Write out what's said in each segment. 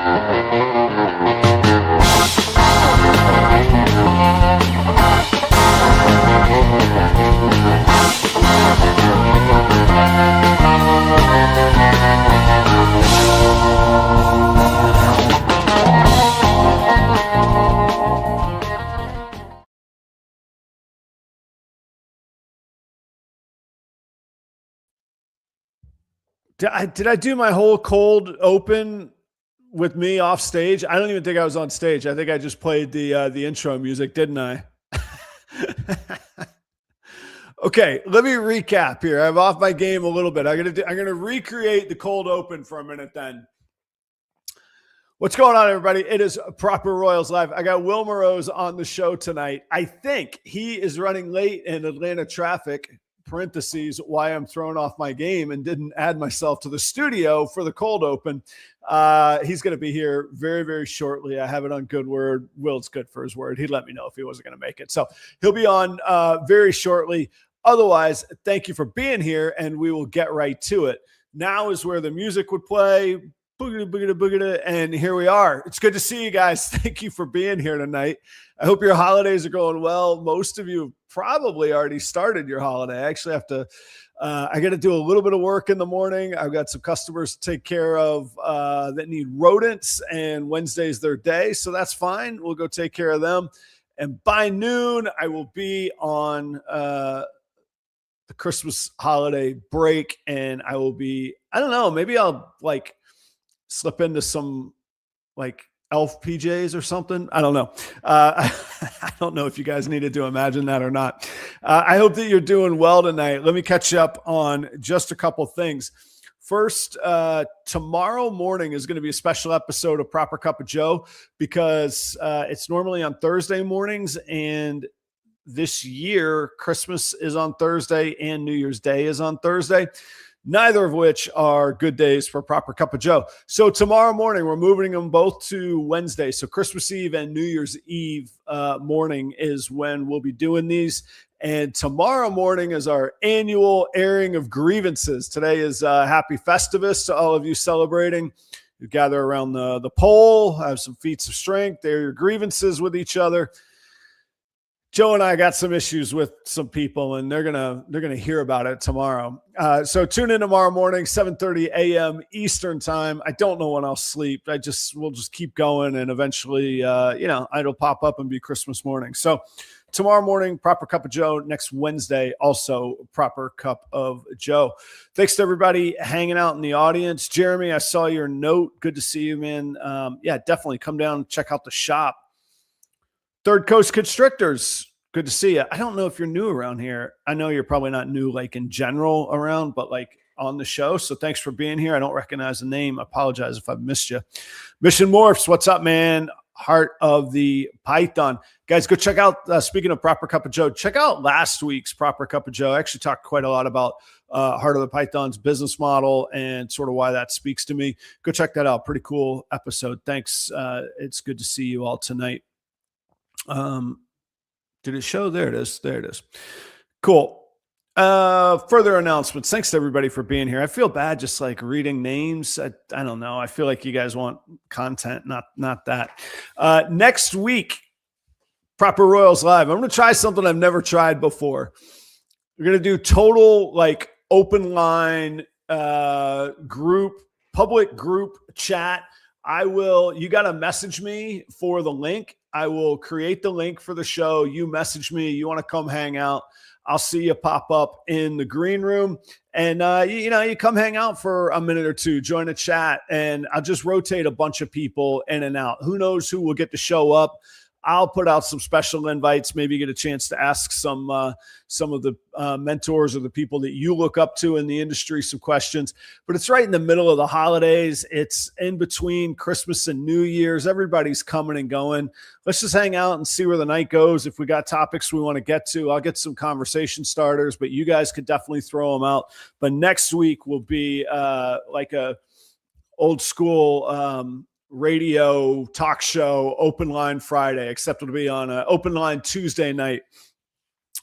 Did I do my whole cold open with me off stage? I don't even think I was on stage. I think I just played the intro music, didn't I? Okay, let me recap here. I'm off my game a little bit. I'm gonna recreate the cold open for a minute then. What's going on, everybody? It is Proper Royals Live. I got Will Moroz on the show tonight. I think he is running late in Atlanta traffic. Parentheses, why I'm throwing off my game and didn't add myself to the studio for the cold open. He's going to be here very, very shortly. I have it on good word. Will's good for his word. He'd let me know if he wasn't going to make it. So he'll be on very shortly. Otherwise, thank you for being here, and we will get right to it. Now is where the music would play. Boogada, boogada, boogada, and here we are. It's good to see you guys. Thank you for being here tonight. I hope your holidays are going well. Most of you probably already started your holiday. I actually have to, I got to do a little bit of work in the morning. I've got some customers to take care of that need rodents, and Wednesday's their day. So that's fine. We'll go take care of them. And by noon, I will be on the Christmas holiday break, and I will be, I don't know, maybe I'll like slip into some like elf PJs or something. I don't know. I don't know if you guys needed to imagine that or not. I hope that you're doing well tonight. Let me catch you up on just a couple things. First, tomorrow morning is going to be a special episode of Proper Cup of Joe because it's normally on Thursday mornings, and this year Christmas is on Thursday and New Year's Day is on Thursday. Neither of which are good days for Proper Cup of Joe. So tomorrow morning, we're moving them both to Wednesday. So Christmas Eve and New Year's Eve morning is when we'll be doing these. And tomorrow morning is our annual airing of grievances. Today is Happy Festivus to all of you celebrating. You gather around the pole, have some feats of strength, air your grievances with each other. Joe and I got some issues with some people, and they're gonna hear about it tomorrow. So tune in tomorrow morning, 7:30 a.m. Eastern time. I don't know when I'll sleep. We'll just keep going, and eventually, it'll pop up and be Christmas morning. So tomorrow morning, Proper Cup of Joe. Next Wednesday, also Proper Cup of Joe. Thanks to everybody hanging out in the audience. Jeremy, I saw your note. Good to see you, man. Yeah, definitely come down and check out the shop. Third Coast Constrictors, good to see you. I don't know if you're new around here. I know you're probably not new like in general around, but like on the show. So thanks for being here. I don't recognize the name. I apologize if I've missed you. Mission Morphs, what's up, man? Heart of the Python. Guys, go check out, speaking of Proper Cup of Joe, check out last week's Proper Cup of Joe. I actually talked quite a lot about Heart of the Python's business model and sort of why that speaks to me. Go check that out. Pretty cool episode. Thanks. It's good to see you all tonight. Did it show? There it is. There it is. Cool. Further announcements. Thanks to everybody for being here. I feel bad just like reading names. I don't know. I feel like you guys want content, not that. Next week, Proper Royals Live. I'm going to try something I've never tried before. We're going to do total like open line public group chat. You got to message me for the link. I will create the link for the show. You message me. You want to come hang out. I'll see you pop up in the green room, and you come hang out for a minute or two, join a chat, and I'll just rotate a bunch of people in and out. Who knows who will get to show up? I'll put out some special invites, maybe get a chance to ask some of the mentors or the people that you look up to in the industry some questions. But it's right in the middle of the holidays. It's in between Christmas and New Year's. Everybody's coming and going. Let's just hang out and see where the night goes. If we got topics we want to get to, I'll get some conversation starters, but you guys could definitely throw them out. But next week will be like a old school radio talk show, open line Friday, except it'll be on an open line Tuesday night.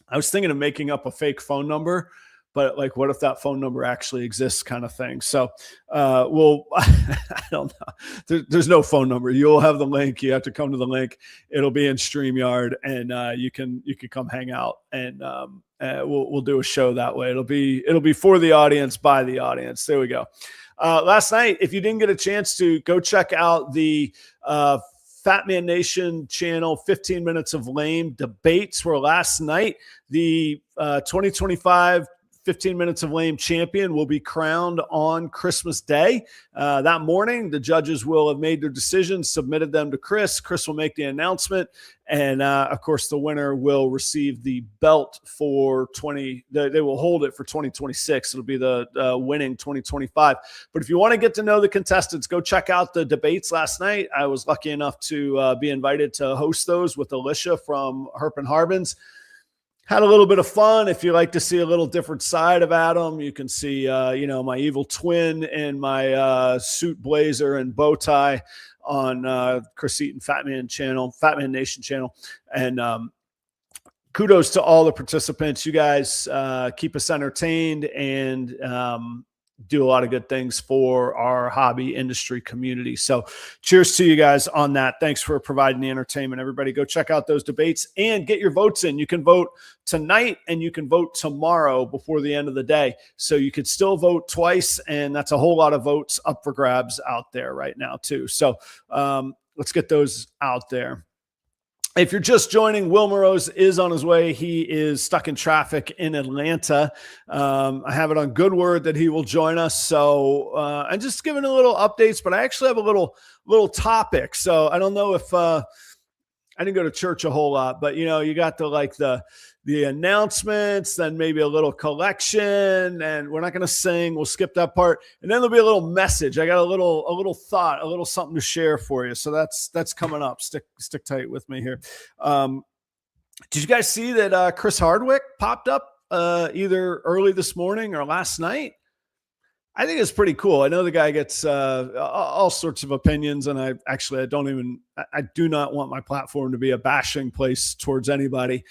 I was thinking of making up a fake phone number, but like, what if that phone number actually exists, kind of thing. So we'll, I don't know. There's no phone number. You'll have the link. You have to come to the link. It'll be in StreamYard, and you can come hang out, and we'll do a show that way. It'll be for the audience, by the audience. There we go. Last night, if you didn't get a chance to go check out the Fat Man Nation channel, 15 Minutes of Lame debates were last night. The 2025 15 Minutes of Lame champion will be crowned on Christmas Day. That morning, the judges will have made their decisions, submitted them to Chris. Chris will make the announcement. And of course, the winner will receive the belt for they will hold it for 2026. It'll be the winning 2025. But if you want to get to know the contestants, go check out the debates last night. I was lucky enough to be invited to host those with Alicia from Herp and Harbins. Had a little bit of fun. If you like to see a little different side of Adam, you can see, my evil twin and my suit blazer and bow tie on Chris Eaton Fat Man Nation channel. And kudos to all the participants. You guys keep us entertained and do a lot of good things for our hobby industry community. So cheers to you guys on that. Thanks for providing the entertainment. Everybody go check out those debates and get your votes in. You can vote tonight and you can vote tomorrow before the end of the day. So you could still vote twice, and that's a whole lot of votes up for grabs out there right now too. So let's get those out there. If you're just joining, Will Moroz is on his way. He is stuck in traffic in Atlanta. I have it on good word that he will join us. So I'm just giving a little updates, but I actually have a little topic. So I don't know if I didn't go to church a whole lot, but you got the announcements, then maybe a little collection, and we're not going to sing. We'll skip that part. And then there'll be a little message. I got a little thought, a little something to share for you. So that's coming up. Stick tight with me here. Did you guys see that Chris Hardwick popped up either early this morning or last night? I think it's pretty cool. I know the guy gets all sorts of opinions, and I do not want my platform to be a bashing place towards anybody.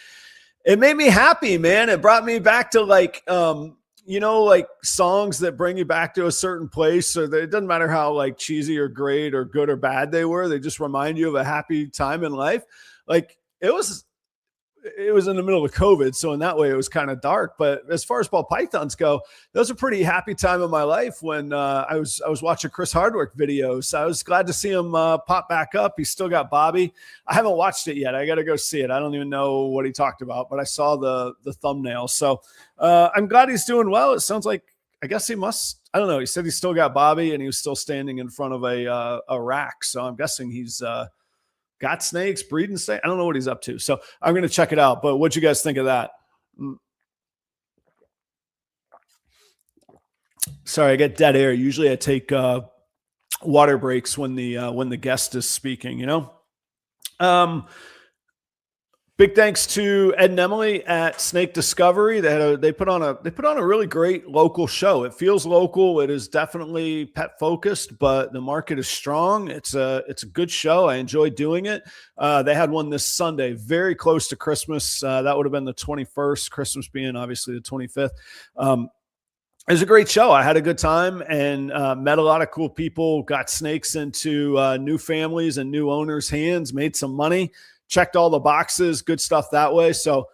It made me happy, man. It brought me back to like songs that bring you back to a certain place. So it doesn't matter how like cheesy or great or good or bad they were. They just remind you of a happy time in life. Like it was in the middle of COVID. So in that way, it was kind of dark. But as far as ball pythons go, that was a pretty happy time in my life when I was watching Chris Hardwick videos. I was glad to see him pop back up. He's still got Bobby. I haven't watched it yet. I got to go see it. I don't even know what he talked about, but I saw the thumbnail. So I'm glad he's doing well. It sounds like, I guess he must, I don't know. He said he's still got Bobby and he was still standing in front of a rack. So I'm guessing he's got snakes, breeding snakes. I don't know what he's up to. So I'm going to check it out. But what'd you guys think of that? Sorry, I get dead air. Usually I take water breaks when the guest is speaking, Big thanks to Ed and Emily at Snake Discovery. They put on a really great local show. It feels local. It is definitely pet focused, but the market is strong. It's a good show. I enjoy doing it. They had one this Sunday, very close to Christmas. That would have been the 21st, Christmas being obviously the 25th. It was a great show. I had a good time and met a lot of cool people, got snakes into new families and new owners' hands, made some money. Checked all the boxes, good stuff that way. So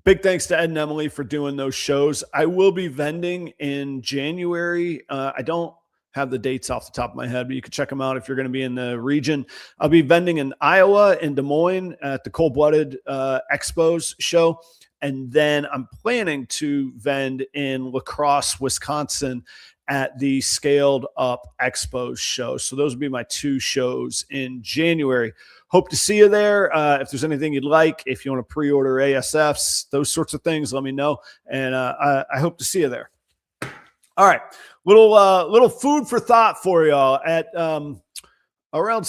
big thanks to Ed and Emily for doing those shows. I will be vending in January. I don't have the dates off the top of my head, but you can check them out if you're going to be in the region. I'll be vending in Iowa, in Des Moines at the Cold-Blooded Expos show. And then I'm planning to vend in La Crosse, Wisconsin at the Scaled Up Expos show. So those will be my two shows in January. Hope to see you there. If there's anything you'd like, if you want to pre-order ASFs, those sorts of things, let me know. And I hope to see you there. All right. Little food for thought for y'all at around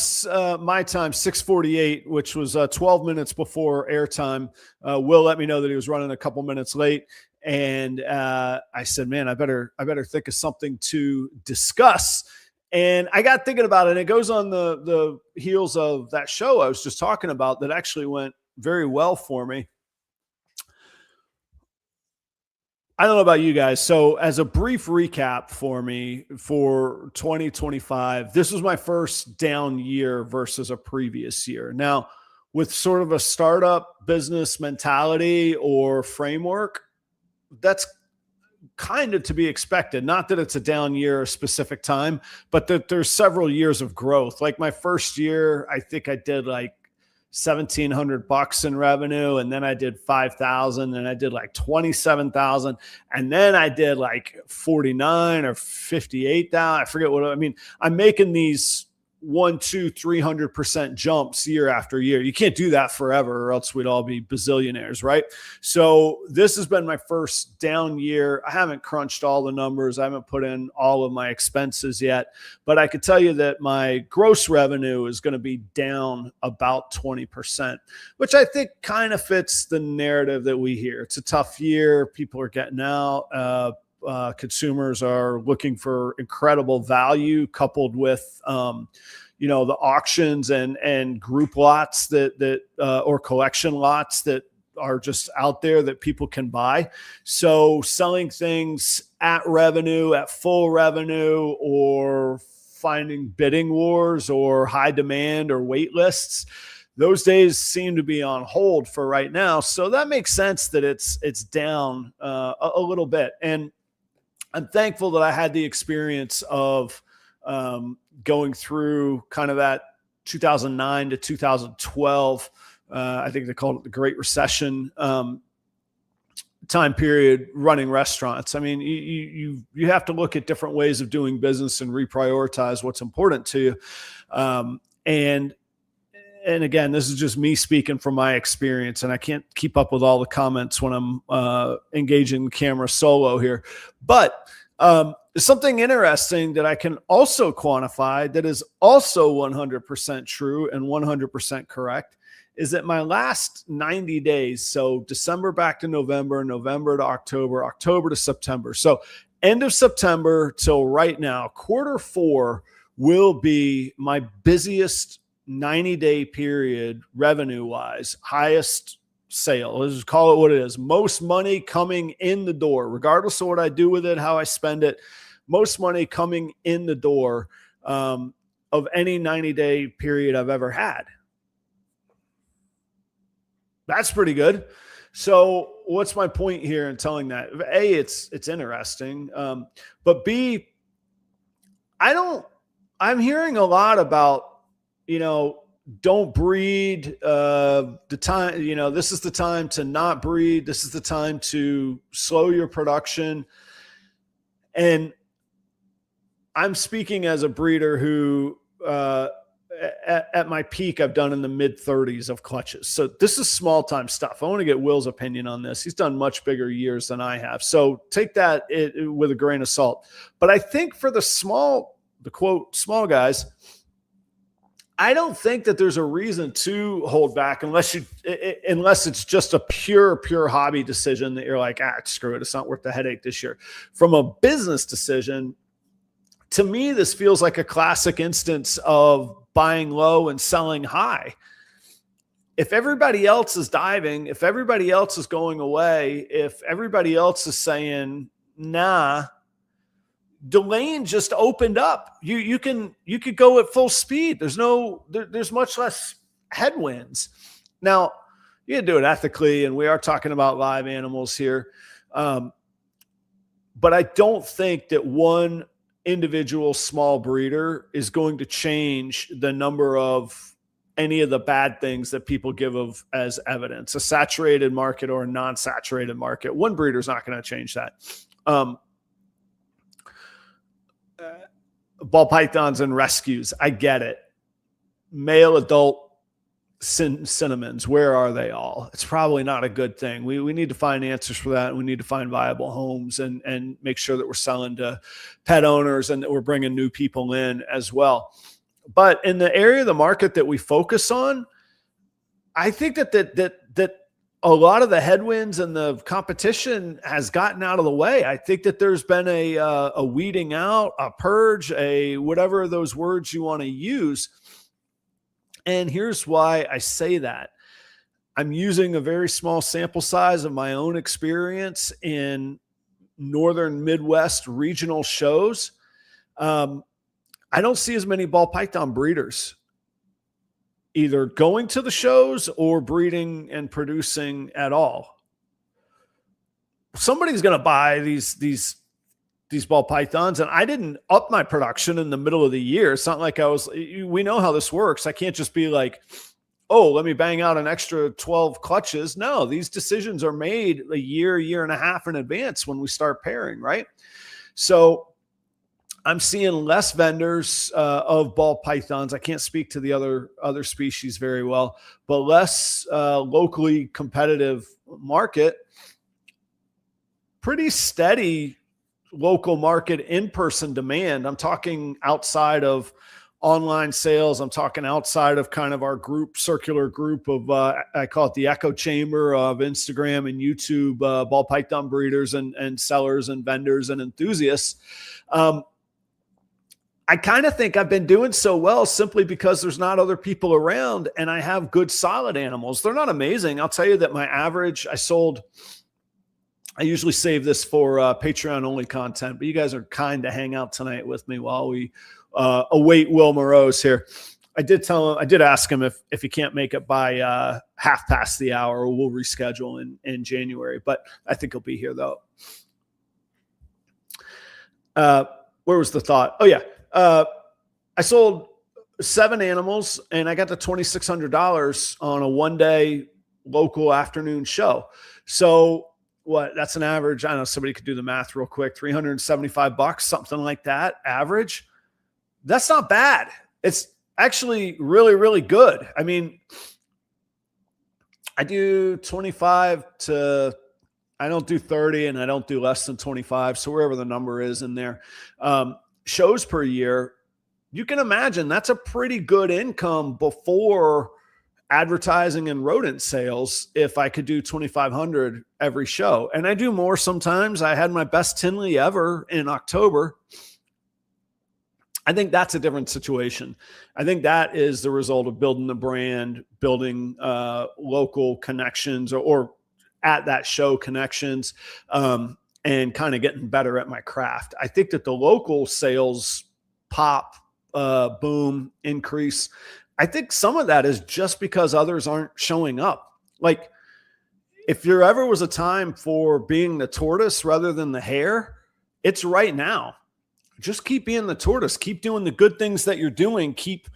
my time, 6:48, which was 12 minutes before airtime. Will let me know that he was running a couple minutes late. And I said, man, I better think of something to discuss. And I got thinking about it. And it goes on the heels of that show I was just talking about that actually went very well for me. I don't know about you guys. So, as a brief recap for me for 2025, this was my first down year versus a previous year. Now, with sort of a startup business mentality or framework, that's kind of to be expected. Not that it's a down year, a specific time, but that there's several years of growth. Like my first year, I think I did like $1,700 in revenue, and then I did 5,000, and I did like 27,000, and then I did like 49 or 58,000. I forget what I mean. I'm making these 300% jumps year after year. You can't do that forever, or else we'd all be bazillionaires, right? So this has been my first down year. I haven't crunched all the numbers. I haven't put in all of my expenses yet, but I could tell you that my gross revenue is going to be down about 20%, which I think kind of fits the narrative that we hear. It's a tough year. People are getting out. Consumers are looking for incredible value, coupled with the auctions and group lots that or collection lots that are just out there that people can buy. So selling things at revenue, at full revenue, or finding bidding wars or high demand or wait lists, those days seem to be on hold for right now. So that makes sense that it's down a little bit. And I'm thankful that I had the experience of going through kind of that 2009 to 2012. I think they called it the Great Recession time period, running restaurants. I mean, you have to look at different ways of doing business and reprioritize what's important to you. And again, this is just me speaking from my experience, and I can't keep up with all the comments when I'm engaging the camera solo here. But something interesting that I can also quantify that is also 100% true and 100% correct is that my last 90 days, so December back to November, November to October, October to September. So end of September till right now, Q4 will be my busiest 90-day period revenue-wise, highest sale. Let's just call it what it is. Most money coming in the door, regardless of what I do with it, how I spend it, most money coming in the door of any 90-day period I've ever had. That's pretty good. So what's my point here in telling that? A, it's interesting. But B, I'm hearing a lot about, don't breed, the time, this is the time to not breed. This is the time to slow your production. And I'm speaking as a breeder who, at my peak, I've done in the mid 30s of clutches. So this is small time stuff. I want to get Will's opinion on this. He's done much bigger years than I have. So take that with a grain of salt. But I think for the quote, small guys, I don't think that there's a reason to hold back unless it's just a pure hobby decision that you're like, screw it. It's not worth the headache this year. From a business decision, to me, this feels like a classic instance of buying low and selling high. If everybody else is diving, if everybody else is going away, if everybody else is saying, nah, the lane just opened up. You could go at full speed. There's much less headwinds. Now, you can do it ethically, and we are talking about live animals here. But I don't think that one individual small breeder is going to change the number of any of the bad things that people give as evidence. A saturated market or a non-saturated market. One breeder is not going to change that. Ball pythons and rescues, I get it. Male adult cinnamons, where are they all? It's probably not a good thing. We need to find answers for that. We need to find viable homes and make sure that we're selling to pet owners and that we're bringing new people in as well. But in the area of the market that we focus on, I think that a lot of the headwinds and the competition has gotten out of the way. I think that there's been a weeding out, a purge, a whatever those words you want to use. And here's why I say that. I'm using a very small sample size of my own experience in northern Midwest regional shows, I don't see as many ball python breeders either going to the shows or breeding and producing at all. Somebody's going to buy these ball pythons, and I didn't up my production in the middle of the year. It's not like we know how this works. I can't just be like, oh, let me bang out an extra 12 clutches. No, these decisions are made a year and a half in advance when we start pairing, right? So I'm seeing less vendors of ball pythons. I can't speak to the other species very well, but less locally competitive market. Pretty steady local market in-person demand. I'm talking outside of online sales. I'm talking outside of kind of our circular group of, I call it the echo chamber of Instagram and YouTube, ball python breeders and sellers and vendors and enthusiasts. I kind of think I've been doing so well simply because there's not other people around and I have good, solid animals. They're not amazing. I'll tell you that my average, I usually save this for Patreon only content, but you guys are kind to hang out tonight with me while we await Will Moroz here. I did ask him if he can't make it by half past the hour, we'll reschedule in January, but I think he'll be here though. Where was the thought? Oh yeah. I sold 7 animals and I got the $2,600 on a 1-day local afternoon show. So that's an average. I don't know, somebody could do the math real quick. $375, something like that average. That's not bad. It's actually really, really good. I mean, I do 25 to, I don't do 30 and I don't do less than 25. So wherever the number is in there, shows per year, you can imagine that's a pretty good income before advertising and rodent sales. If I could do 2,500 every show, and I do more sometimes. I had my best Tinley ever in October. I think that's a different situation. I think that is the result of building the brand, building local connections or at that show connections, and kind of getting better at my craft. I think that the local sales pop, boom, increase, I think some of that is just because others aren't showing up. Like if there ever was a time for being the tortoise rather than the hare, it's right now. Just keep being the tortoise, keep doing the good things that you're doing. Keep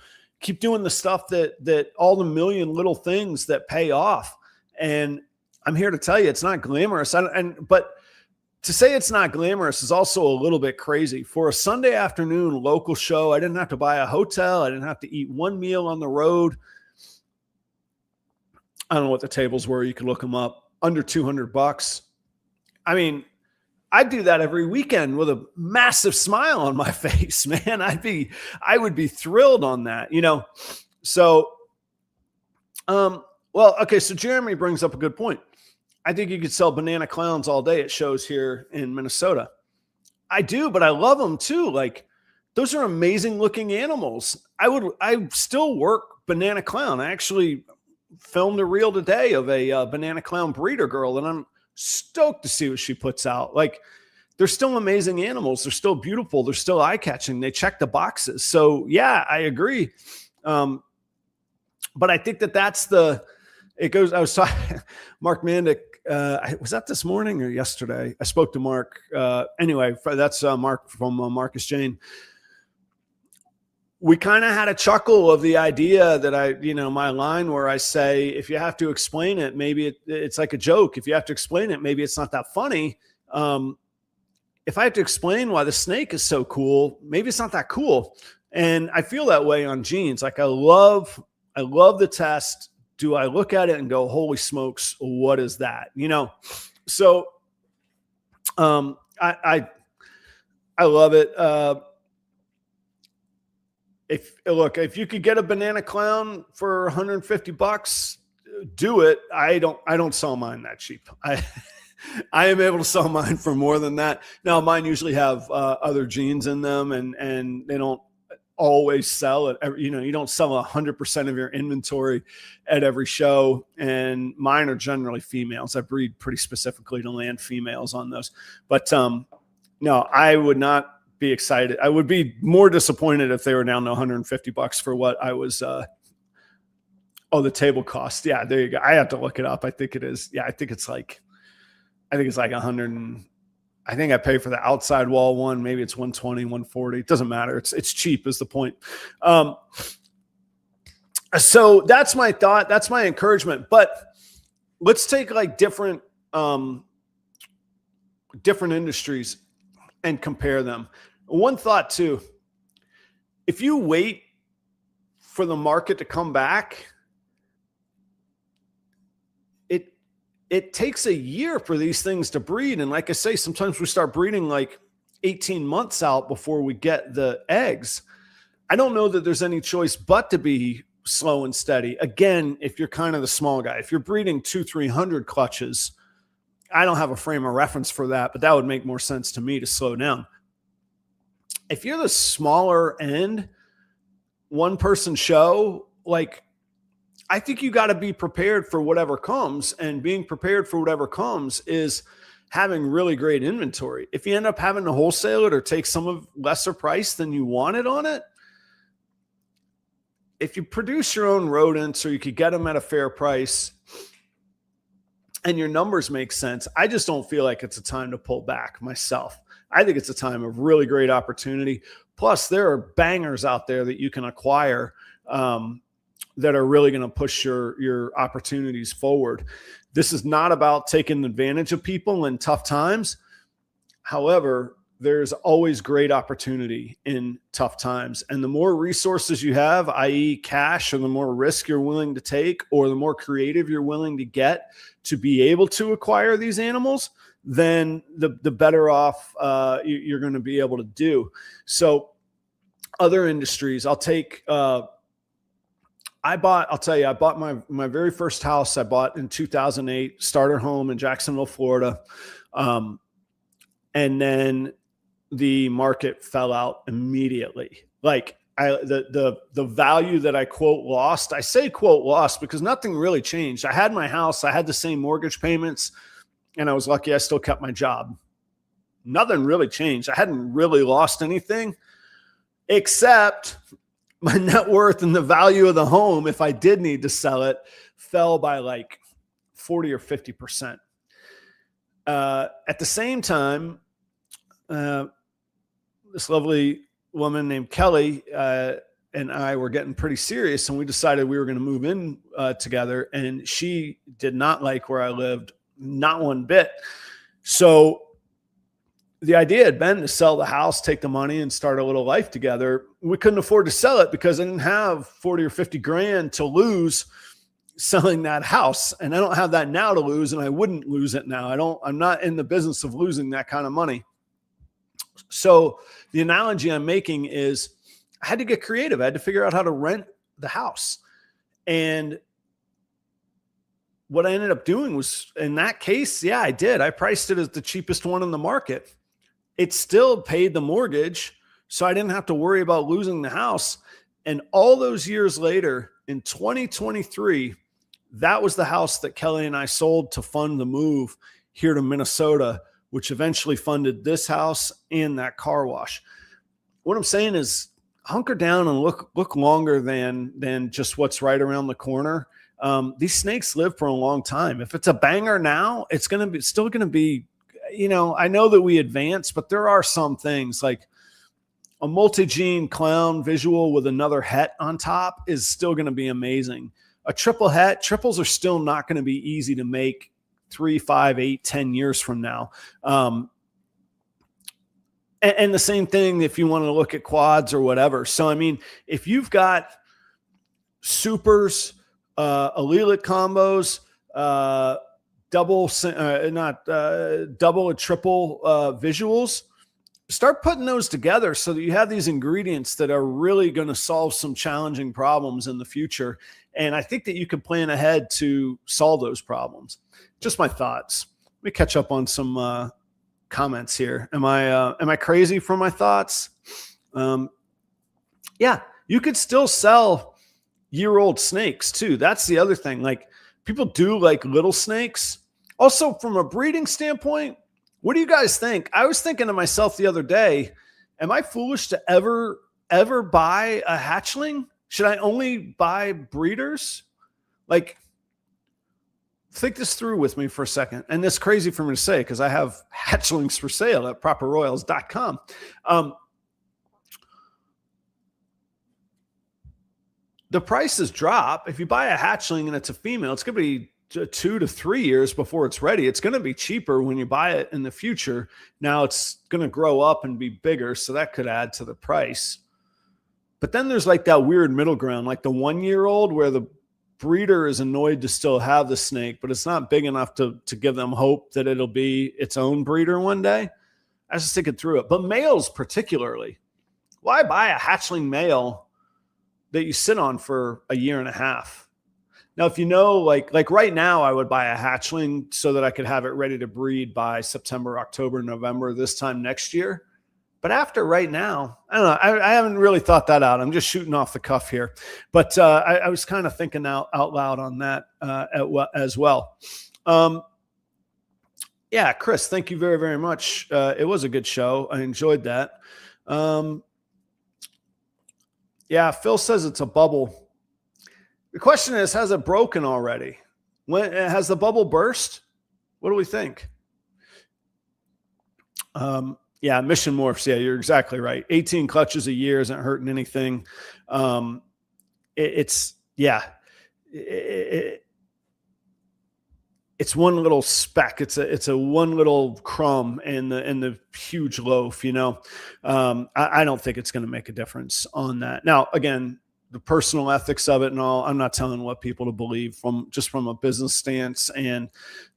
doing the stuff that all the million little things that pay off. And I'm here to tell you, it's not glamorous. But to say it's not glamorous is also a little bit crazy. For a Sunday afternoon local show, I didn't have to buy a hotel. I didn't have to eat one meal on the road. I don't know what the tables were. You could look them up. Under $200. I mean, I'd do that every weekend with a massive smile on my face, man. I would be thrilled on that, you know? So, well, okay. So Jeremy brings up a good point. I think you could sell banana clowns all day at shows here in Minnesota. I do, but I love them too. Like those are amazing looking animals. I still work banana clown. I actually filmed a reel today of a banana clown breeder girl, and I'm stoked to see what she puts out. Like they're still amazing animals. They're still beautiful. They're still eye catching. They check the boxes. So yeah, I agree. But I think it goes, I was talking, Mark Mandick, was that this morning or yesterday? I spoke to Mark. Anyway, that's Mark from Marcus Jane. We kind of had a chuckle of the idea that my line where I say, if you have to explain it, maybe it's like a joke. If you have to explain it, maybe it's not that funny. If I have to explain why the snake is so cool, maybe it's not that cool. And I feel that way on jeans. Like I love the test. Do I look at it and go, holy smokes, what is that? You know? So, I love it. If you could get a banana clown for $150, do it. I don't sell mine that cheap. I am able to sell mine for more than that. Now mine usually have other genes in them and they don't, always sell at every, you don't sell 100% of your inventory at every show. And mine are generally females. I breed pretty specifically to land females on those. But no, I would not be excited. I would be more disappointed if they were down to $150 for what I was. The table cost. Yeah, there you go. I have to look it up. I think it is. Yeah, I think it's like 100. I think I pay for the outside wall one. Maybe it's 120, 140. It doesn't matter. It's cheap is the point. So that's my thought. That's my encouragement. But let's take like different industries and compare them. One thought too, if you wait for the market to come back, it takes a year for these things to breed. And like I say, sometimes we start breeding like 18 months out before we get the eggs. I don't know that there's any choice but to be slow and steady. Again, if you're kind of the small guy, if you're breeding 200-300 clutches, I don't have a frame of reference for that, but that would make more sense to me to slow down. If you're the smaller end, one person show, like, I think you got to be prepared for whatever comes, and being prepared for whatever comes is having really great inventory. If you end up having to wholesale it or take some of lesser price than you wanted on it, if you produce your own rodents or you could get them at a fair price and your numbers make sense, I just don't feel like it's a time to pull back myself. I think it's a time of really great opportunity. Plus, there are bangers out there that you can acquire that are really going to push your opportunities forward. This is not about taking advantage of people in tough times. However, there's always great opportunity in tough times. And the more resources you have, i.e. cash, or the more risk you're willing to take, or the more creative you're willing to get to be able to acquire these animals, then the better off you're going to be able to do. So other industries, I'll take, I bought my very first house I bought in 2008, starter home in Jacksonville, Florida. And then the market fell out immediately. Like the value that I quote lost, I say quote lost because nothing really changed. I had my house, I had the same mortgage payments, and I was lucky I still kept my job. Nothing really changed. I hadn't really lost anything except my net worth and the value of the home, if I did need to sell it, fell by like 40 or 50%. At the same time, this lovely woman named Kelly and I were getting pretty serious, and we decided we were going to move in together, and she did not like where I lived, not one bit. So the idea had been to sell the house, take the money, and start a little life together. We couldn't afford to sell it because I didn't have 40 or 50 grand to lose selling that house. And I don't have that now to lose, and I wouldn't lose it now. I'm not in the business of losing that kind of money. So the analogy I'm making is I had to get creative. I had to figure out how to rent the house. And what I ended up doing was, in that case, yeah, I did. I priced it as the cheapest one in the market. It still paid the mortgage, so I didn't have to worry about losing the house. And all those years later, in 2023, that was the house that Kelly and I sold to fund the move here to Minnesota, which eventually funded this house and that car wash. What I'm saying is hunker down and look longer than just what's right around the corner. These snakes live for a long time. If it's a banger now, it's still going to be, I know that we advance, but there are some things like a multi-gene clown visual with another het on top is still going to be amazing. A triple het, triples are still not going to be easy to make 3, 5, 8, 10 years from now. And the same thing if you want to look at quads or whatever. So, I mean, if you've got supers, allelic combos, double and triple visuals, start putting those together so that you have these ingredients that are really going to solve some challenging problems in the future. And I think that you can plan ahead to solve those problems. Just my thoughts. Let me catch up on some comments here. Am I crazy for my thoughts? Yeah, you could still sell year-old snakes too. That's the other thing. Like people do like little snakes. Also, from a breeding standpoint, what do you guys think? I was thinking to myself the other day, am I foolish to ever buy a hatchling? Should I only buy breeders? Like, think this through with me for a second. And it's crazy for me to say because I have hatchlings for sale at properroyals.com. The prices drop. If you buy a hatchling and it's a female, it's going to be 2 to 3 years before it's ready. It's going to be cheaper when you buy it in the future. Now it's going to grow up and be bigger, so that could add to the price. But then there's like that weird middle ground, like the 1-year-old where the breeder is annoyed to still have the snake, but it's not big enough to give them hope that it'll be its own breeder one day. I was just thinking through it. But males particularly, why buy a hatchling male that you sit on for a year and a half? Now, if you know, like right now, I would buy a hatchling so that I could have it ready to breed by September, October, November, this time next year. But after right now, I don't know. I haven't really thought that out. I'm just shooting off the cuff here. But I was kind of thinking out loud on that as well. Yeah, Chris, thank you very, very much. It was a good show. I enjoyed that. Yeah, Phil says it's a bubble. The question is, has it broken already? When has the bubble burst? What do we think? Yeah, mission morphs. Yeah, you're exactly right. 18 clutches a year isn't hurting anything. It's one little speck. It's a one little crumb in the huge loaf. You know, I don't think it's going to make a difference on that. Now, again, the personal ethics of it and all, I'm not telling what people to believe from a business stance. And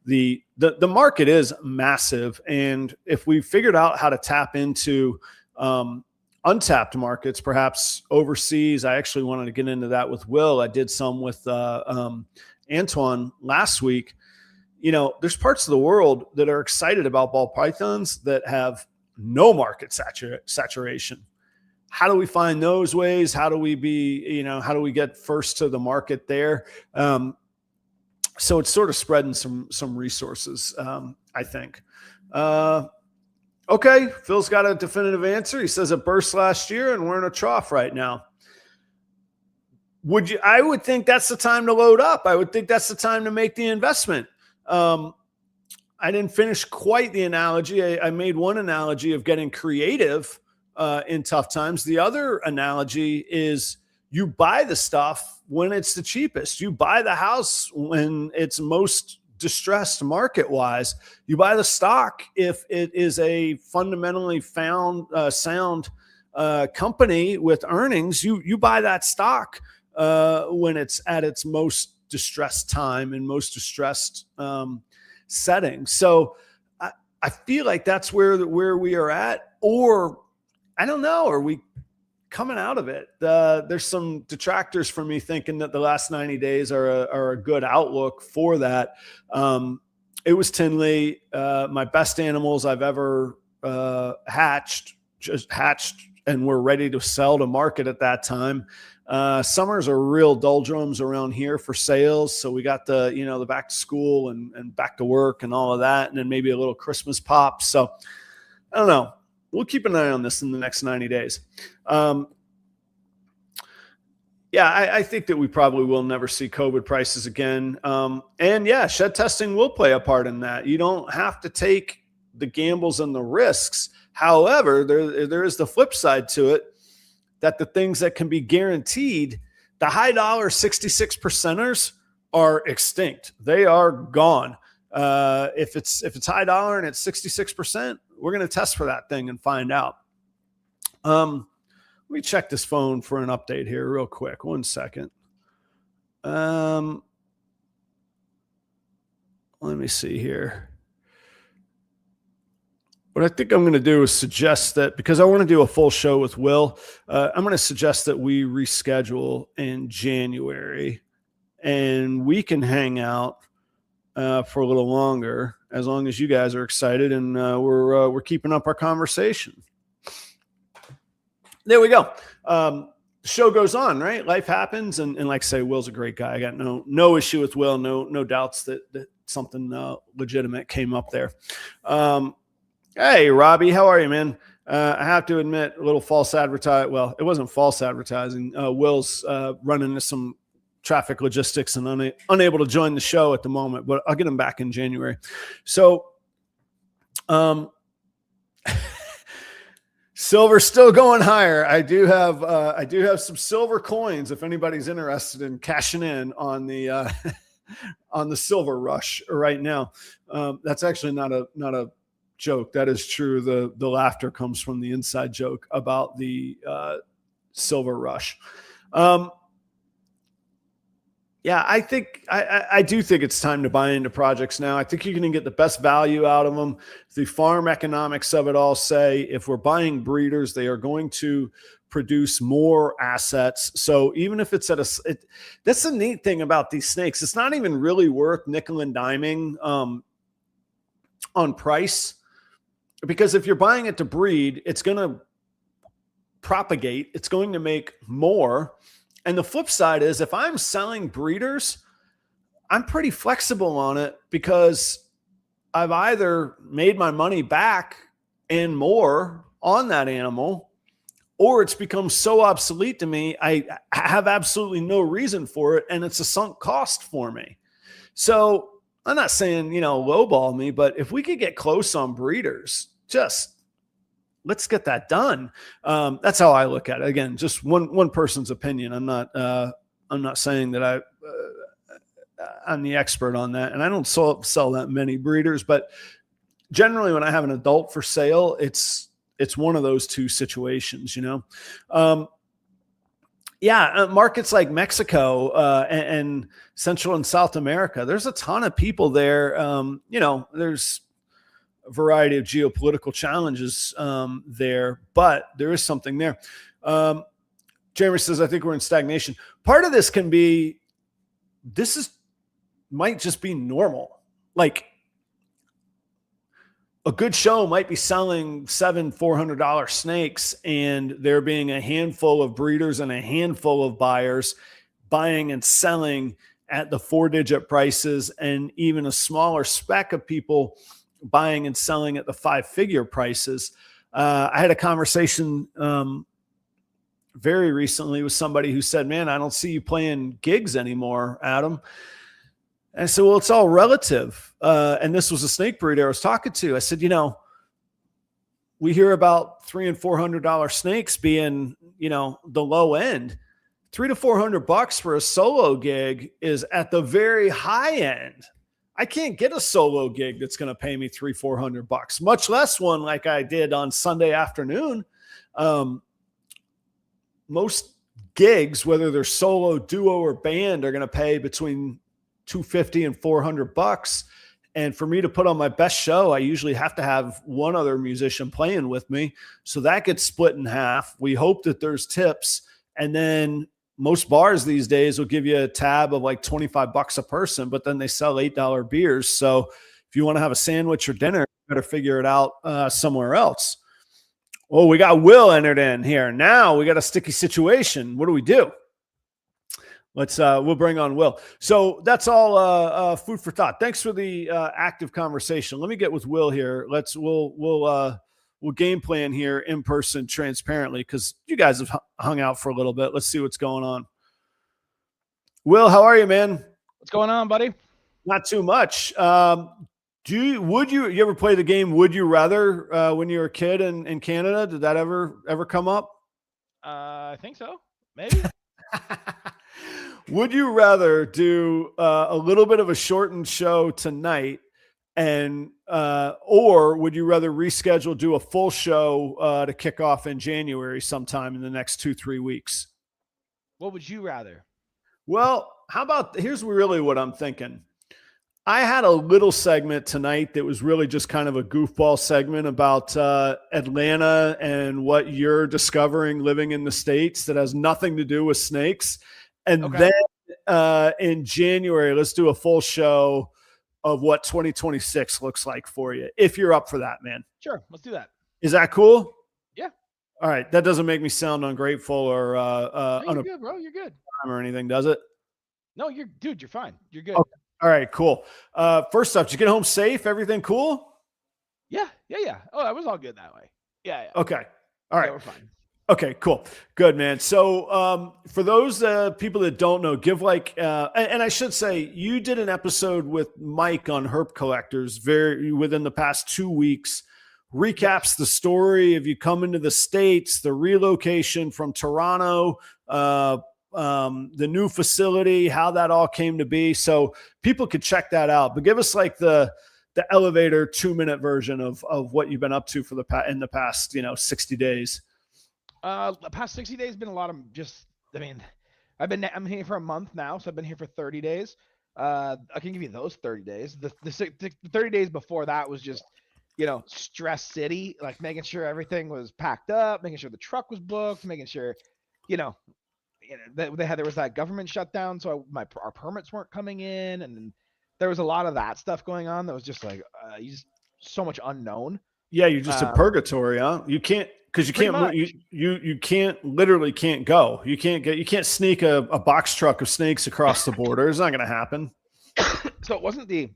the market is massive. And if we figured out how to tap into untapped markets, perhaps overseas, I actually wanted to get into that with Will. I did some with Antoine last week. You know, there's parts of the world that are excited about ball pythons that have no market saturation. How do we find those ways? How do we get first to the market there? So it's sort of spreading some resources, I think. Okay, Phil's got a definitive answer. He says it burst last year and we're in a trough right now. I would think that's the time to load up. I would think that's the time to make the investment. I didn't finish quite the analogy. I made one analogy of getting creative in tough times. The other analogy is you buy the stuff when it's the cheapest. You buy the house when it's most distressed market wise. You buy the stock if it is a fundamentally sound company with earnings. You buy that stock when it's at its most distressed time and most distressed setting. So I feel like that's where we are at, or I don't know. Are we coming out of it? There's some detractors for me thinking that the last 90 days are a good outlook for that. It was Tinley, my best animals I've ever hatched and were ready to sell to market at that time. Summers are real doldrums around here for sales. So we got the back to school and back to work and all of that. And then maybe a little Christmas pop. So I don't know. We'll keep an eye on this in the next 90 days. I think that we probably will never see COVID prices again. And yeah, shed testing will play a part in that. You don't have to take the gambles and the risks. However, there is the flip side to it, that the things that can be guaranteed, the high dollar 66%ers are extinct. They are gone. If it's high dollar and it's 66%, we're going to test for that thing and find out. Let me check this phone for an update here real quick. 1 second. Let me see here. What I think I'm going to do is suggest that, because I want to do a full show with Will, I'm going to suggest that we reschedule in January and we can hang out for a little longer, as long as you guys are excited and we're keeping up our conversation. There we go. show goes on, right? Life happens. And like I say, Will's a great guy. I got no issue with Will. No doubts that something legitimate came up there. Hey, Robbie, how are you, man? I have to admit, a little false advertising. Well, it wasn't false advertising. Will's running into some traffic logistics and unable to join the show at the moment, but I'll get him back in January. So, silver's still going higher. I do have some silver coins if anybody's interested in cashing in on the on the silver rush right now. That's actually not a joke. That is true. The laughter comes from the inside joke about the silver rush. Yeah, I do think it's time to buy into projects now. I think you're going to get the best value out of them. The farm economics of it all say if we're buying breeders, they are going to produce more assets. So even if it's that's the neat thing about these snakes. It's not even really worth nickel and diming on price, because if you're buying it to breed, it's going to propagate. It's going to make more. And the flip side is if I'm selling breeders, I'm pretty flexible on it because I've either made my money back and more on that animal, or it's become so obsolete to me, I have absolutely no reason for it, and it's a sunk cost for me. So I'm not saying, lowball me, but if we could get close on breeders, just let's get that done. That's how I look at it. Again, just one person's opinion. I'm not saying that I'm the expert on that, and I don't sell that many breeders, but generally when I have an adult for sale, it's one of those two situations, markets like Mexico and Central and South America, there's a ton of people there. There's a variety of geopolitical challenges there, but there is something there. Jeremy says, I think we're in stagnation. Part of this can be, might just be normal. Like a good show might be selling $400 snakes, and there being a handful of breeders and a handful of buyers buying and selling at the 4-digit prices, and even a smaller speck of people buying and selling at the 5-figure prices. I had a conversation very recently with somebody who said, man, I don't see you playing gigs anymore, Adam. And I said, well, it's all relative. And this was a snake breeder I was talking to. I said, we hear about $300 and $400 snakes being, the low end. $300 to $400 for a solo gig is at the very high end. I can't get a solo gig that's going to pay me $300-400, much less one like I did on Sunday afternoon. Most gigs, whether they're solo, duo, or band, are going to pay between $250 and $400. And for me to put on my best show, I usually have to have one other musician playing with me. So that gets split in half. We hope that there's tips. And then most bars these days will give you a tab of like $25 a person, but then they sell $8 beers. So if you want to have a sandwich or dinner, you better figure it out somewhere else. Oh, we got Will entered in here. Now we got a sticky situation. What do we do? We'll bring on Will. So that's all food for thought. Thanks for the active conversation. Let me get with Will here. We'll game plan here in person transparently, because you guys have hung out for a little bit. Let's see what's going on. Will, how are you, man? What's going on, buddy? Not too much. Would you ever play the game Would You Rather when you were a kid in Canada? Did that ever come up? I think so. Maybe. Would you rather do a little bit of a shortened show tonight, or would you rather do a full show to kick off in January sometime in the next 2-3 weeks? What would you rather? Well, here's really what I'm thinking. I had a little segment tonight that was really just kind of a goofball segment about Atlanta and what you're discovering living in the States that has nothing to do with snakes. And then in January, let's do a full show of what 2026 looks like for you, if you're up for that, man. Sure. Let's do that. Is that cool? Yeah. All right. That doesn't make me sound ungrateful or No, you're unappreciative good, bro. You're good. or anything, does it? No, dude, you're fine. You're good. Okay. All right, cool. First up, did you get home safe? Everything cool? Yeah. Oh, that was all good that way. Yeah. Okay. All Yeah, right. we're fine. Okay, cool. Good, man. So for those people that don't know, give and I should say, you did an episode with Mike on herp collectors within the past 2 weeks, recaps the story of you coming to the States, the relocation from Toronto, the new facility, how that all came to be. So people could check that out, but give us like the elevator 2-minute version of what you've been up to in the past, 60 days. The past 60 days been a lot of I'm here for a month now, so I've been here for 30 days. I can give you those 30 days. The 30 days before that was just, stress city, like making sure everything was packed up, making sure the truck was booked, making sure, there was that government shutdown, so our permits weren't coming in, and there was a lot of that stuff going on that was just like so much unknown. Yeah, you're just in purgatory, huh? You can't because you can't move, you can't go. You can't sneak a box truck of snakes across the border. It's not going to happen. So it wasn't the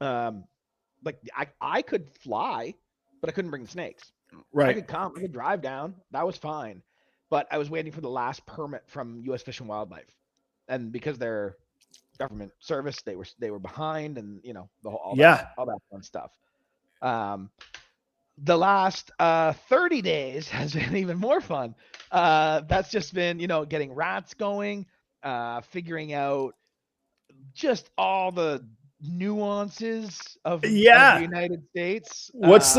I could fly, but I couldn't bring the snakes. Right. I could drive down. That was fine. But I was waiting for the last permit from U.S. Fish and Wildlife. And because they're government service, they were behind, and all that fun stuff. The last 30 days has been even more fun. That's just been, getting rats going, figuring out just all the nuances of the United States. What's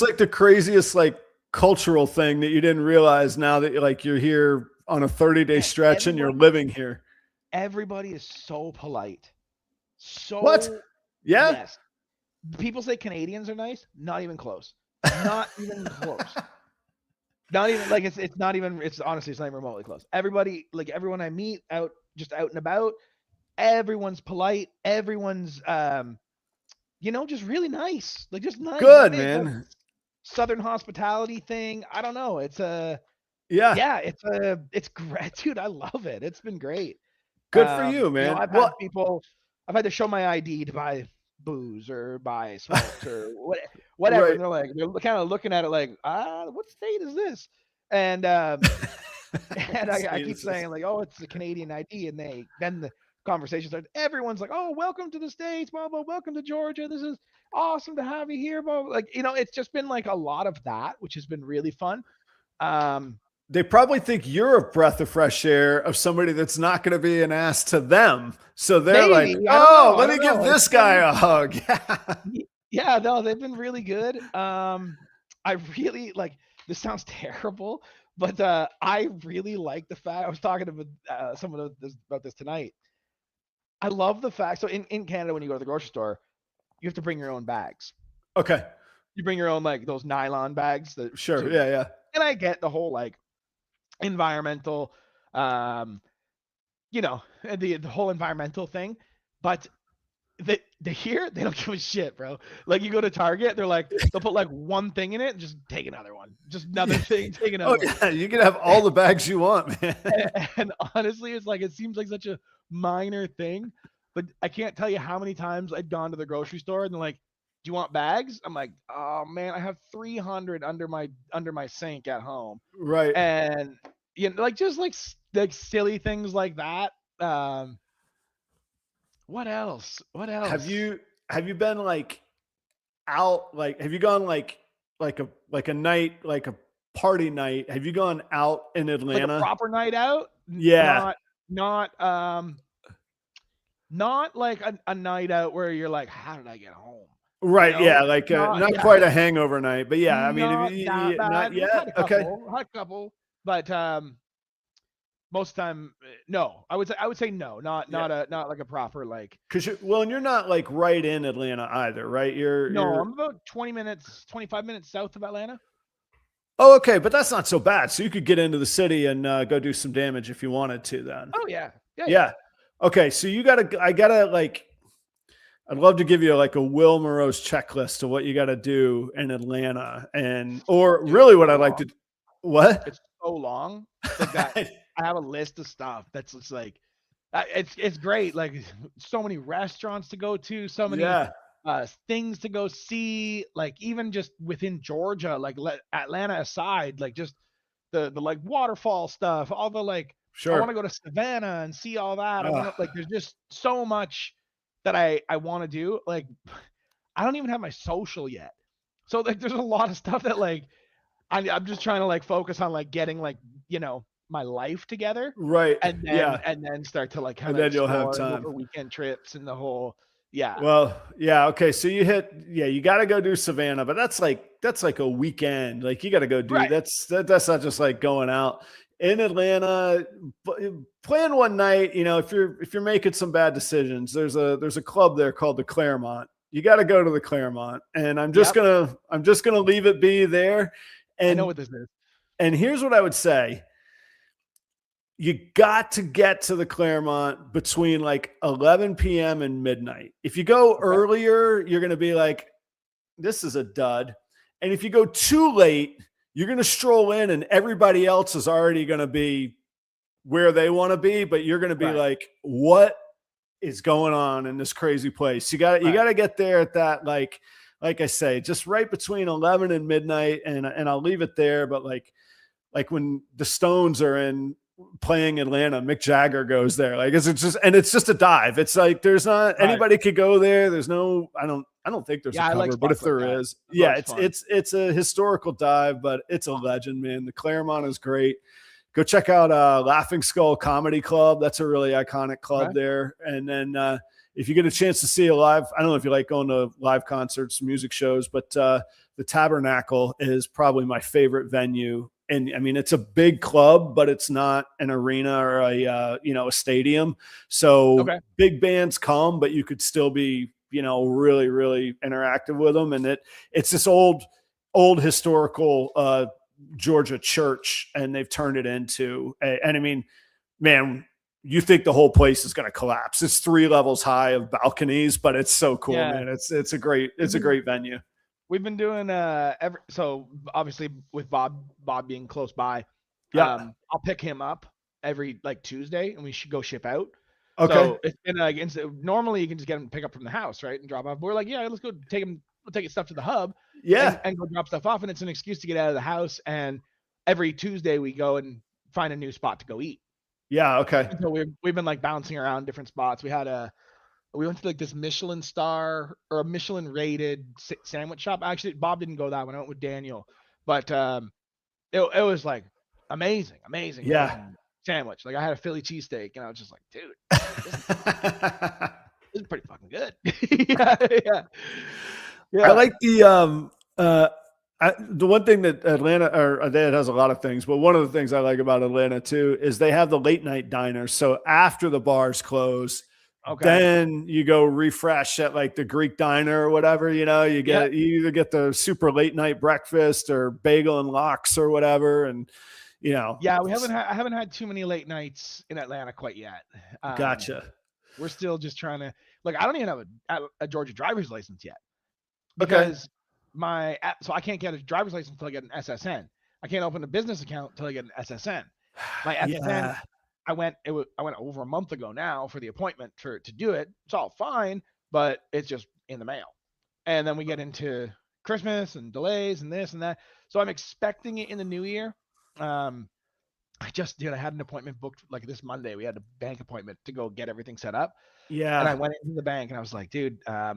like the craziest like cultural thing that you didn't realize now that you're here on a 30-day stretch and you're living here? Everybody is so polite. So what? Yeah. Yes. People say Canadians are nice. Not even close. Not even close. Not even like it's not even. It's honestly it's not even remotely close. Everybody, like everyone I meet out and about, everyone's polite. Everyone's just really nice. Like just nice. Good, man. Southern hospitality thing. I don't know. It's it's great, dude. I love it. It's been great. Good for you, man. I've had to show my ID to buy booze or buy smokes or whatever. Right. And they're kind of looking at it like, what state is this? And and I keep saying like, oh, it's a Canadian ID, and then the conversation starts. Everyone's like, oh, welcome to the States, blah blah. Welcome to Georgia. This is awesome to have you here, blah, blah. Like it's just been like a lot of that, which has been really fun. They probably think you're a breath of fresh air of somebody that's not going to be an ass to them. So they're like, oh, let me give this guy a hug. Yeah, no, they've been really good. I really this sounds terrible, but I really like the fact I was talking to someone about this tonight. I love the fact. So in Canada, when you go to the grocery store, you have to bring your own bags. Okay. You bring your own those nylon bags. Sure. Yeah. And I get the whole environmental, the whole environmental thing, but here they don't give a shit, bro. Like you go to Target, they'll put one thing in it and just take another one, just another thing, take another one. Yeah, you can have all the bags you want, man. And honestly, it's it seems like such a minor thing, but I can't tell you how many times I'd gone to the grocery store and they're like, do you want bags? I'm like, oh man, I have 300 under my sink at home. Right. And just silly things like that. What else? Have you been out? Have you gone like a night, like a party night? Have you gone out in Atlanta? Like a proper night out? Yeah. Not like a night out where you're like, how did I get home? Right. Yeah. Not quite a hangover night, but yeah. I mean, not yet. Had a couple, but most of the time, no. I would say no. Not like a proper Because and you're not right in Atlanta either, right? I'm about 25 minutes south of Atlanta. Oh, okay, but that's not so bad. So you could get into the city and go do some damage if you wanted to. Then. Oh yeah. Okay, so I'd love to give you a Will Moroz checklist of what you got to do in Atlanta, or really what I'd like to. What? It's so long, like that. I have a list of stuff that's just like, it's great. Like so many restaurants to go to, so many Yeah, things to go see. Like even just within Georgia, like Atlanta aside, like just the like waterfall stuff, all the like. I want sure. to go to Savannah and see all that. I want Uh, to like. There's just so much that I want to do. Like I don't even have my social yet. So like there's a lot of stuff that like I'm just trying to like focus on like getting like, my life together right. Yeah. and then start to like And kind of then you'll have explore and go time. for weekend trips and the whole yeah. Well, yeah, okay. So you got to go do Savannah, but that's like a weekend. Like you got to go do Right. that's not just like going out in Atlanta, plan one night. If you're making some bad decisions, there's a club there called the Claremont. You got to go to the Claremont, and Yep. I'm just gonna leave it be there. I know And what this is. and here's what I would say: you got to get to the Claremont between like 11 p.m. and midnight. If you go Okay. earlier, you're going to be like, this is a dud. And if you go too late, you're going to stroll in and everybody else is already going to be where they want to be, but you're going to be Right. like, what is going on in this crazy place? You Right. got to get there at that, like I say, just right between 11 and midnight. And I'll leave it there. But like when the Stones are in playing Atlanta, Mick Jagger goes there. Like it's just a dive. It's like there's not Right. anybody could go there. There's no I don't think there's a Yeah, I like cover, but if spots like there that. is, It's yeah, always fun. it's a historical dive, but it's a legend, man. The Claremont is great. Go check out Laughing Skull Comedy Club. That's a really iconic club Okay. there. And then if you get a chance to see a live, I don't know if you like going to live concerts, music shows, but the Tabernacle is probably my favorite venue. And I mean, it's a big club, but it's not an arena or a stadium. So Okay. big bands come, but you could still be, really, really interactive with them. And it's this old historical Georgia church, and they've turned it into and I mean, man, you think the whole place is going to collapse. It's 3 levels high of balconies, but it's so cool, Yeah. man. It's a great We've been great venue. we've been doing so obviously with Bob being close by, Yeah. I'll pick him up every like Tuesday and we should go ship out. Okay. So it's been like normally you can just get him to pick up from the house, right? And drop off. We're like, yeah, let's go take him, we'll take his stuff to the hub Yeah. and go drop stuff off. And it's an excuse to get out of the house. And every Tuesday we go and find a new spot to go eat. Yeah. Okay. And so we've been like bouncing around different spots. We went to like this Michelin star or a Michelin rated sandwich shop. Actually, Bob didn't go that one. I went with Daniel, but it was like amazing Yeah. fucking sandwich. Like I had a Philly cheesesteak and I was just like, dude, this is pretty fucking good. yeah. I like the one thing that Atlanta or that has a lot of things, but one of the things I like about Atlanta too is they have the late night diners. So after the bars close, Okay. then you go refresh at like the Greek diner or whatever. You either get the super late night breakfast or bagel and lox or whatever, and Yeah, I haven't had too many late nights in Atlanta quite yet. Gotcha. We're still just trying to like I don't even have a Georgia driver's license yet Okay. because so I can't get a driver's license until I get an SSN. I can't open a business account until I get an SSN. My SSN, Yeah. I went over a month ago now for the appointment to do it. It's all fine, but it's just in the mail. And then we get into Christmas and delays and this and that. So I'm expecting it in the new year. I had an appointment booked like this Monday. We had a bank appointment to go get everything set up. And I Yeah. went into the bank and I was like, dude, I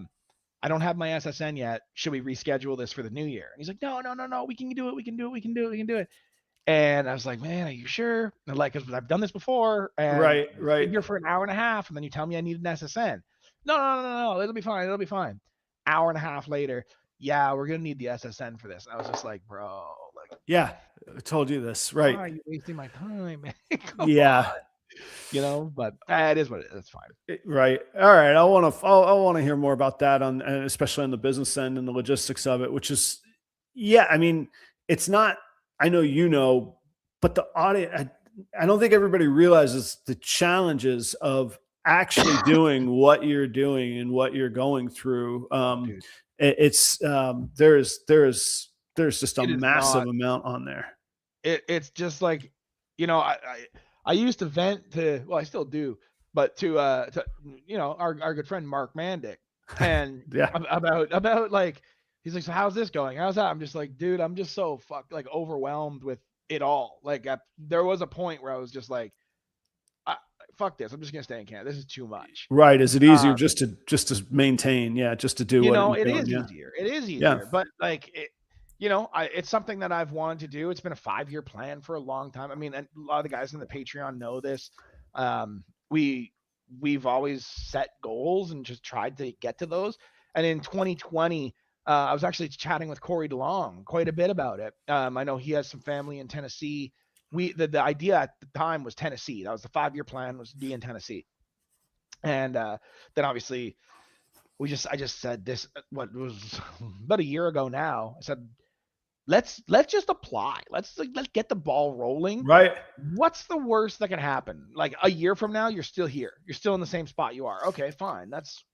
don't have my SSN yet. Should we reschedule this for the new year? And he's like, no. We can do it. And I was like, man, are you sure? And like, cause I've done this before and Right. I stayed Right. here for an hour and a half and then you tell me I need an SSN. No. It'll be fine. Hour and a half later. Yeah, we're going to need the SSN for this. And I was just like, bro, like, Yeah. I told you this. why Right. are you wasting my time, man? Come Yeah. on. But it is what it is. It's fine. Right. All right. I want to hear more about that and especially on the business end and the logistics of it, which is, yeah. I mean, it's not. I know, but the audience. I don't think everybody realizes the challenges of actually doing what you're doing and what you're going through. Dude, There's just a it is massive not amount on there. it's just like, I used to vent to, well, I still do, but to our good friend Mark Mandick, and Yeah. about like, he's like, so how's this going? How's that? I'm just like, dude, I'm just so overwhelmed with it all. Like, there was a point where I was just like, fuck this. I'm just gonna stay in Canada. This is too much. Right. Is it easier just to maintain? Yeah. Just to do what you're It doing. is Yeah. easier. It is Yeah. easier, but like it's something that I've wanted to do. It's been a 5-year plan for a long time. I mean, and a lot of the guys in the Patreon know this. We've always set goals and just tried to get to those. And in 2020, I was actually chatting with Corey DeLong quite a bit about it. I know he has some family in Tennessee. The idea at the time was Tennessee. That was the 5-year plan, was to be in Tennessee. And then obviously I just said this, what was about a year ago now. I said, let's just apply. Let's get the ball rolling. Right. What's the worst that can happen? Like, a year from now, you're still here. You're still in the same spot you are. Okay, fine. That's,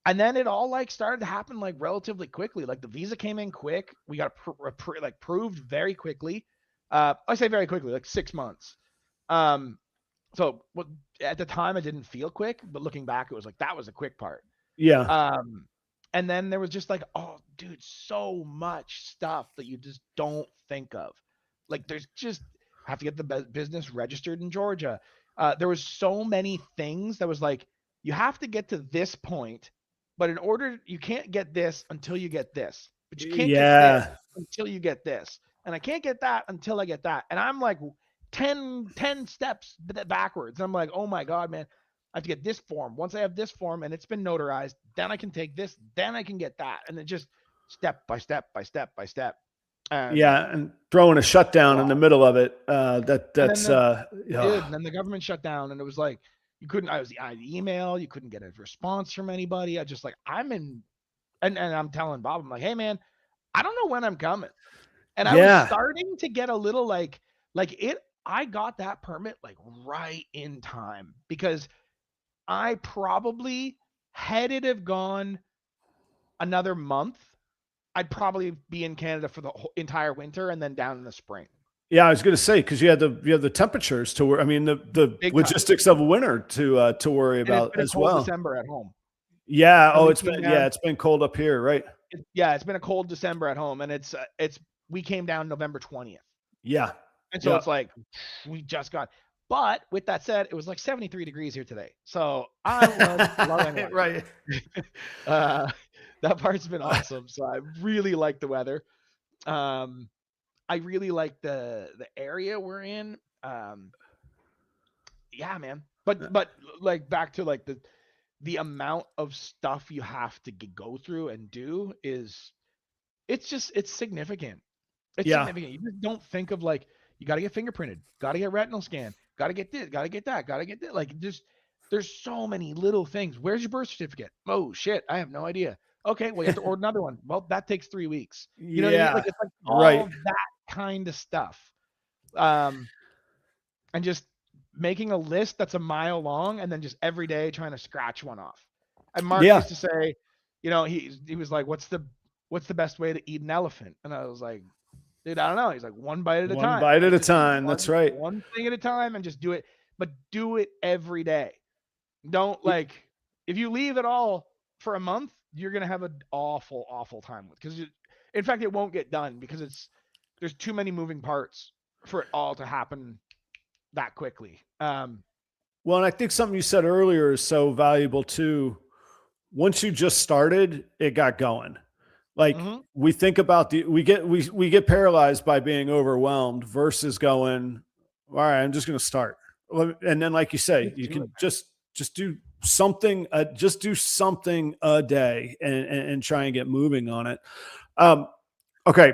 and then it all like started to happen like relatively quickly. Like, the visa came in quick. We got proved very quickly. I say very quickly, like 6 months. So at the time, it didn't feel quick, but looking back, it was like, that was a quick part. Yeah. And then there was just like, oh, dude, so much stuff that you just don't think of. Like, there's just have to get the business registered in Georgia. There was so many things that was like, you have to get to this point, but you can't get this until you get this. But you can't get this until you get this. And I can't get that until I get that. And I'm like 10 steps backwards. I'm like, oh my God, man. I have to get this form. Once I have this form and it's been notarized, then I can take this, then I can get that. And then just step by step by step by step. And throwing a shutdown in the middle of it. That's dude, and then the government shut down, and it was like, you couldn't, I email, you couldn't get a response from anybody. I just like, and I'm telling Bob, I'm like, hey man, I don't know when I'm coming. And I was starting to get a little I got that permit like right in time, because I probably, had it have gone another month, I'd probably be in Canada for the entire winter and then down in the spring. Yeah, I was going to say, because you have the temperatures to worry. I mean, the logistics of winter to worry about as well. December at home. Yeah. Oh, it's been cold up here, right? It's been a cold December at home, and we came down November 20th. Yeah. And so it's like, we just got. But with that said, it was like 73 degrees here today. So I was loving it. Right. That part's been awesome. So I really like the weather. I really like the area we're in. Yeah, man. But like, back to like the amount of stuff you have to go through and do it's significant. It's significant. You just don't think of like, you got to get fingerprinted, got to get retinal scan, got to get this, got to get that, got to get that. Like, there's so many little things. Where's your birth certificate? Oh shit, I have no idea. Okay, well, you have to order another one. Well, that takes 3 weeks. You know what I mean? Like, it's like all that kind of stuff. And just making a list that's a mile long, and then just every day trying to scratch one off. And Mark used to say, he was like, what's the best way to eat an elephant? And I was like, dude, I don't know. He's like, one bite at a time. One bite at a time. That's right. One thing at a time, and just do it. But do it every day. Don't, like, if you leave it all for a month, you're going to have an awful, awful time with, because in fact, it won't get done, because there's too many moving parts for it all to happen that quickly. Well, and I think something you said earlier is so valuable too. Once you just started, it got going. Like, we think about we get paralyzed by being overwhelmed versus going, all right, I'm just going to start. And then, like you say, you can just do something, a day and try and get moving on it. Okay.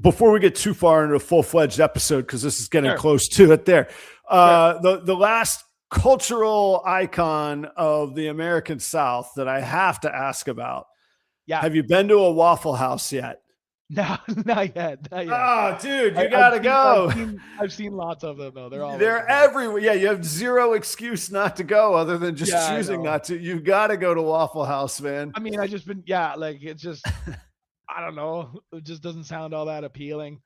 Before we get too far into a full-fledged episode, because this is getting close to it there. The last cultural icon of the American South that I have to ask about. Yeah. Have you been to a Waffle House yet? No, not yet. Oh, dude, you gotta go. I've seen lots of them though. They're everywhere. Yeah, you have zero excuse not to go, other than just choosing not to. You've got to go to Waffle House, man. I mean, it's just, I don't know. It just doesn't sound all that appealing.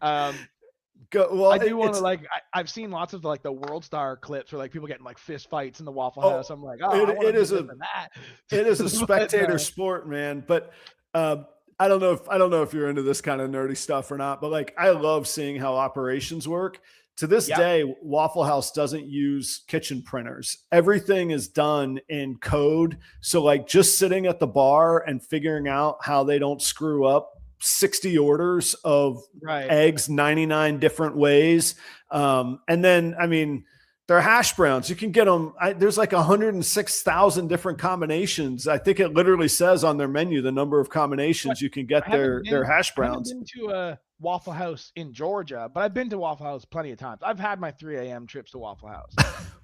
Well, I do want to I've seen lots of like the World Star clips where like people getting like fist fights in the Waffle House. I'm like, I want to do this and that. It is a spectator sport, man. But I don't know if you're into this kind of nerdy stuff or not. But like, I love seeing how operations work. To this day, Waffle House doesn't use kitchen printers. Everything is done in code. So like, just sitting at the bar and figuring out how they don't screw up 60 orders of eggs 99 different ways. And then, I mean, they're hash browns. You can get them. There's like 106,000 different combinations. I think it literally says on their menu the number of combinations you can get their hash browns. I haven't been to a Waffle House in Georgia, but I've been to Waffle House plenty of times. I've had my 3 a.m. trips to Waffle House.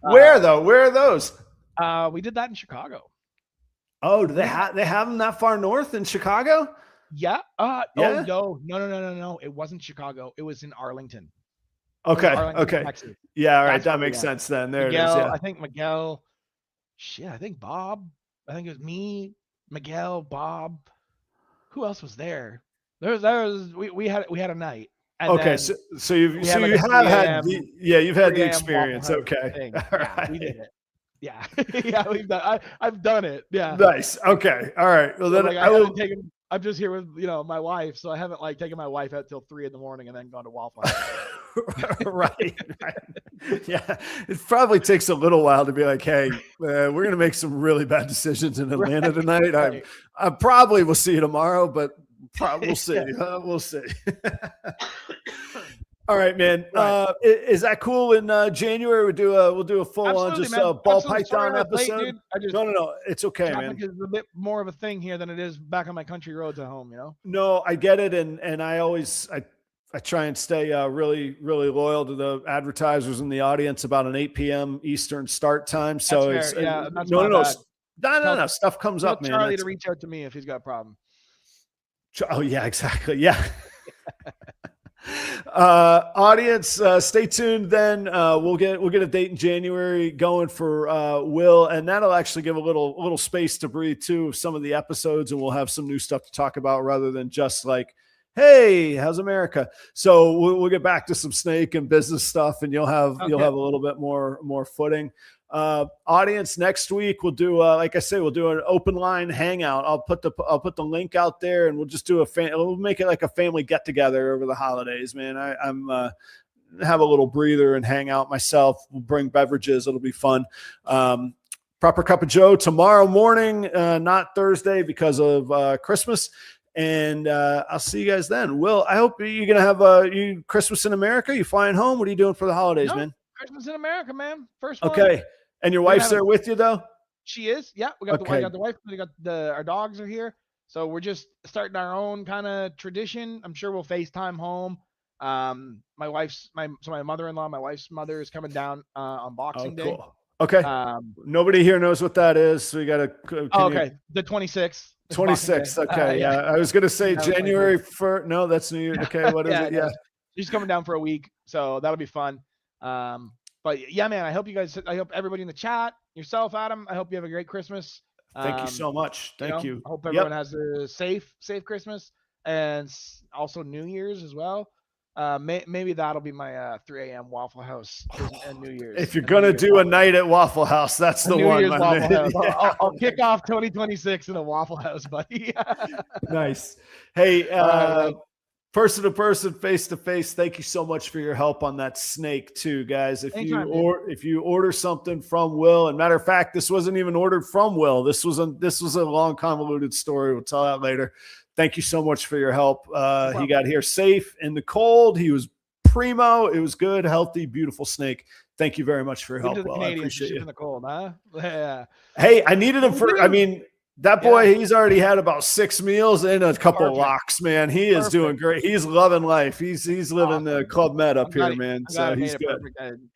Where though? Where are those? We did that in Chicago. Oh, do they have them that far north in Chicago? Yeah. Oh no. It wasn't Chicago. It was in Arlington. Okay. Okay. Texas. Yeah. All right. That makes sense then. There Miguel, it is. Yeah. I think Miguel. Shit. I think Bob. I think it was me, Miguel, Bob. Who else was there? We had a night. Okay. So you've had the experience. Okay. All right. We did it. Yeah. Yeah. I've done it. Yeah. Nice. Okay. All right. Well, then I'm just here with my wife, so I haven't like taken my wife out till 3 a.m. and then gone to Waffle House. right. Yeah, it probably takes a little while to be like, hey, we're gonna make some really bad decisions in Atlanta tonight. I probably will see you tomorrow, but we'll see. We'll see. All right, man. Is that cool? In January, we'll do a full on just ball python episode. No. It's okay, man. It's a bit more of a thing here than it is back on my country roads at home. No, I get it, and I try and stay really, really loyal to the advertisers in the audience about an 8 p.m. Eastern start time. So that's fair. No. Stuff comes up, man. Charlie to reach out to me if he's got a problem. Oh yeah, exactly. Yeah. Audience, stay tuned. Then we'll get a date in January going for Will, and that'll actually give a little space to breathe too of some of the episodes, and we'll have some new stuff to talk about rather than just like, hey, how's America? So we'll get back to some snake and business stuff, and you'll have a little bit more footing. Audience, next week we'll do like I say, we'll do an open line hangout. I'll put the link out there, and we'll just do we'll make it like a family get together over the holidays, man. I'm have a little breather and hang out myself. We'll bring beverages. It'll be fun. Proper Cup of Joe tomorrow morning, not Thursday because of Christmas. And I'll see you guys then. Will, I hope you're gonna have you Christmas in America. You flying home? What are you doing for the holidays, man? Christmas in America, man. First one. Okay. And your wife's there with you though? She is. Yeah. We got the wife. We got our dogs are here. So we're just starting our own kind of tradition. I'm sure we'll FaceTime home. My mother-in-law, my wife's mother is coming down on Boxing Day. Okay. Nobody here knows what that is. So we got to. Okay. The 26th. 26th. Okay. Yeah. I was going to say January 1st. No, that's New Year. Okay. What is it? Yeah. She's coming down for a week. So that'll be fun. But yeah, man, I hope everybody in the chat, yourself, Adam, I hope you have a great Christmas. Thank you so much. Thank you. I hope everyone has a safe Christmas and also New Year's as well. Maybe that'll be my 3 a.m. Waffle House and New Year's. If you're going to do a night at Waffle House, that's the one. Yeah. I'll kick off 2026 in a Waffle House, buddy. Nice. Hey, person to person, face to face. Thank you so much for your help on that snake too, guys. If you order something from Will, and matter of fact, this wasn't even ordered from Will. This was a long convoluted story. We'll tell that later. Thank you so much for your help. He got here safe in the cold. He was primo. It was good, healthy, beautiful snake. Thank you very much for your help. Well, I appreciate you. In the cold, huh? Yeah. Hey, I needed him for. I mean. That boy, he's already had about 6 meals and a couple of locks, man. He is doing great. He's loving life. He's living the Club Med up here, man. So he's good.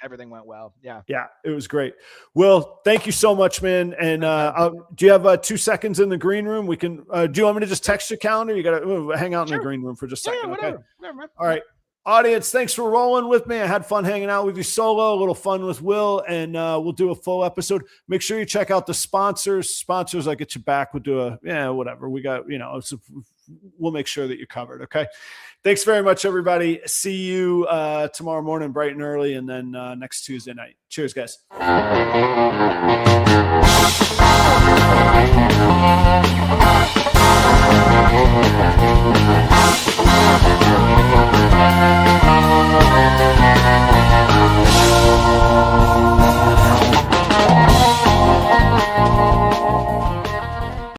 Everything went well. Yeah. Yeah, it was great. Will, thank you so much, man. And do you have 2 seconds in the green room? We can. Do you want me to just text your calendar? You got to hang out in the green room for just a second. Whatever. Okay. All right. Audience, thanks for rolling with me. I had fun hanging out with you solo, a little fun with Will, and we'll do a full episode. Make sure you check out the sponsors. Sponsors, I get you back. We'll do whatever. We got, we'll make sure that you're covered. Okay. Thanks very much, everybody. See you tomorrow morning, bright and early, and then next Tuesday night. Cheers, guys.